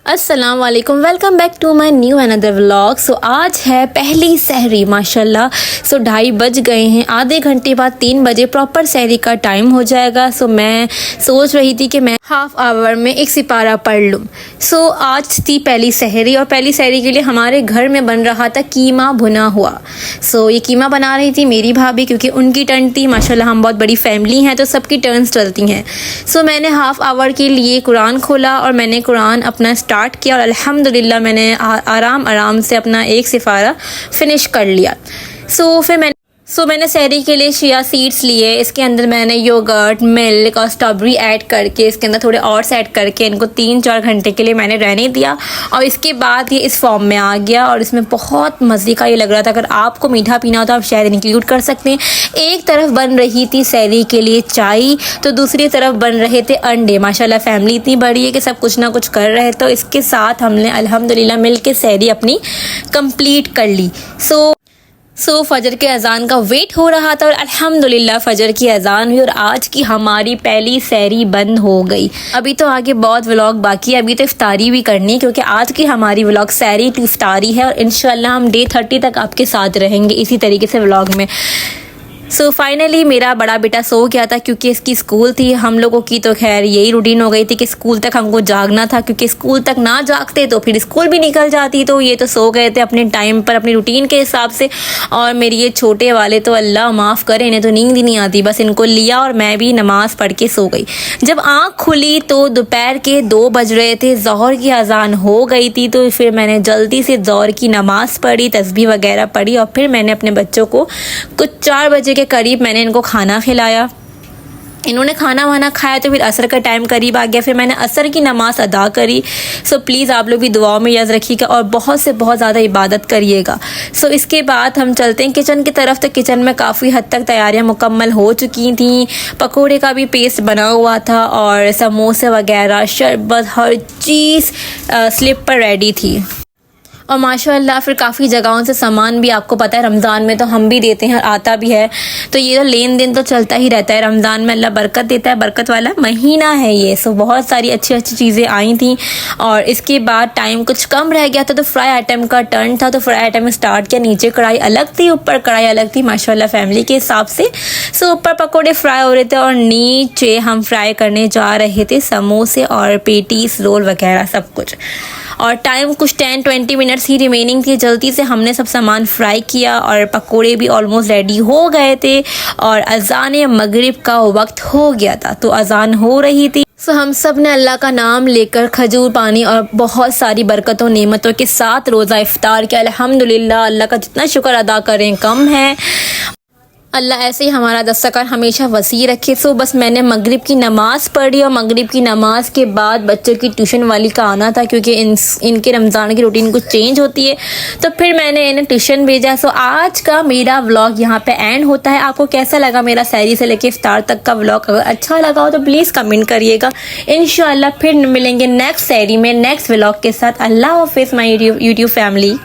अस्सलाम वालेकुम, welcome back to my new another vlog. So आज है पहली सहरी माशाल्लाह। सो 2:30 बज गए हैं, आधे घंटे बाद 3 बजे प्रॉपर सहरी का टाइम हो जाएगा। सो मैं सोच रही थी कि मैं हाफ आवर में एक सिपारा पढ़ लूँ। सो आज थी पहली सहरी और पहली सहरी के लिए हमारे घर में बन रहा था कीमा भुना हुआ। सो ये कीमा बना रही थी मेरी भाभी, क्योंकि उनकी टर्न थी। माशाल्लाह हम बहुत बड़ी फैमिली हैं तो सबकी टर्न्स चलती हैं। सो मैंने हाफ आवर के लिए कुरान खोला और मैंने कुरान अपना स्टार्ट किया और अल्हम्दुलिल्लाह मैंने आराम से अपना एक सिफारा फिनिश कर लिया। सो मैंने सहरी के लिए चिया सीड्स लिए। इसके अंदर मैंने योगर्ट, मिल्क और स्ट्रॉबेरी ऐड करके इसके अंदर थोड़े और ऐड करके इनको 3-4 घंटे के लिए मैंने रहने दिया और इसके बाद ये इस फॉर्म में आ गया और इसमें बहुत मज़े का ये लग रहा था। अगर आपको मीठा पीना हो तो आप शायद इंक्लूड कर सकते हैं। एक तरफ बन रही थी सहरी के लिए चाय तो दूसरी तरफ बन रहे थे अंडे। माशाल्लाह फैमिली इतनी बड़ी है कि सब कुछ ना कुछ कर रहे, तो इसके साथ हमने अल्हम्दुलिल्लाह मिल के सहरी अपनी कंप्लीट कर ली। सो फजर के अज़ान का वेट हो रहा था और अल्हम्दुलिल्लाह फजर की अज़ान हुई और आज की हमारी पहली सहरी बंद हो गई। अभी तो आगे बहुत व्लॉग बाकी है, अभी तो इफ्तारी भी करनी है, क्योंकि आज की हमारी व्लॉग सहरी टू इफ्तारी है और इंशाल्लाह हम डे 30 तक आपके साथ रहेंगे इसी तरीके से व्लॉग में। सो फाइनली मेरा बड़ा बेटा सो गया था क्योंकि इसकी स्कूल थी। हम लोगों की तो खैर यही रूटीन हो गई थी कि स्कूल तक हमको जागना था, क्योंकि स्कूल तक ना जागते तो फिर स्कूल भी निकल जाती। तो ये तो सो गए थे अपने टाइम पर अपनी रूटीन के हिसाब से। और मेरे ये छोटे वाले तो अल्लाह माफ़ करे, इन्हें तो नींद ही नहीं आती। बस इनको लिया और मैं भी नमाज़ पढ़ के सो गई। जब आँख खुली तो दोपहर के 2 बज रहे थे, ज़ोहर की अज़ान हो गई थी। तो फिर मैंने जल्दी से ज़ोहर की नमाज़ पढ़ी, तस्बीह वगैरह पढ़ी और फिर मैंने अपने बच्चों को कुछ 4 बजे के करीब मैंने इनको खाना खिलाया। इन्होंने खाना वाना खाया तो फिर असर का टाइम करीब आ गया। फिर मैंने असर की नमाज़ अदा करी। सो प्लीज़ आप लोग भी दुआओं में याद रखिएगा और बहुत से बहुत ज़्यादा इबादत करिएगा। सो इसके बाद हम चलते हैं किचन की तरफ। तो किचन में काफ़ी हद तक तैयारियां मुकम्मल हो चुकी थी। पकोड़े का भी पेस्ट बना हुआ था और समोसे वगैरह, शरबत, हर चीज़ स्लिप पर रेडी थी। और माशाल्लाह फिर काफ़ी जगहों से सामान भी, आपको पता है रमज़ान में तो हम भी देते हैं और आता भी है। तो ये तो लेन देन तो चलता ही रहता है। रमज़ान में अल्लाह बरकत देता है, बरकत वाला महीना है ये। सो बहुत सारी अच्छी अच्छी चीज़ें आई थी और इसके बाद टाइम कुछ कम रह गया था तो फ्राई आइटम का टर्न था। तो फ्राई आइटम स्टार्ट किया। नीचे कढ़ाई अलग थी, ऊपर कढ़ाई अलग थी माशाल्लाह फैमिली के हिसाब से। सो ऊपर पकौड़े फ्राई हो रहे थे और नीचे हम फ्राई करने जा रहे थे समोसे और पेटीज, रोल वगैरह सब कुछ। और टाइम कुछ 10-20 मिनट्स ही रिमेनिंग थी। जल्दी से हमने सब सामान फ्राई किया और पकोड़े भी ऑलमोस्ट रेडी हो गए थे और अज़ान मगरिब का वक्त हो गया था। तो अज़ान हो रही थी। सो हम सब ने अल्लाह का नाम लेकर खजूर पानी और बहुत सारी बरकतों नेमतों के साथ रोज़ा इफ्तार किया। अल्हम्दुलिल्लाह, अल्लाह का जितना शुक्र अदा करें कम है। अल्लाह ऐसे ही हमारा दस्तरखान हमेशा वसी रखे। सो बस मैंने मगरिब की नमाज़ पढ़ी और मगरिब की नमाज़ के बाद बच्चों की ट्यूशन वाली का आना था, क्योंकि इनके रमज़ान की रूटीन कुछ चेंज होती है। तो फिर मैंने इन्हें ट्यूशन भेजा। सो आज का मेरा व्लॉग यहाँ पे एंड होता है। आपको कैसा लगा मेरा सहरी से लेके इफ्तार तक का व्लॉग? अगर अच्छा लगा हो तो प्लीज़ कमेंट करिएगा। इंशाल्लाह फिर मिलेंगे नेक्स्ट सहरी में नेक्स्ट व्लॉग के साथ। अल्लाह हाफिज़ माय यूट्यूब फैमिली।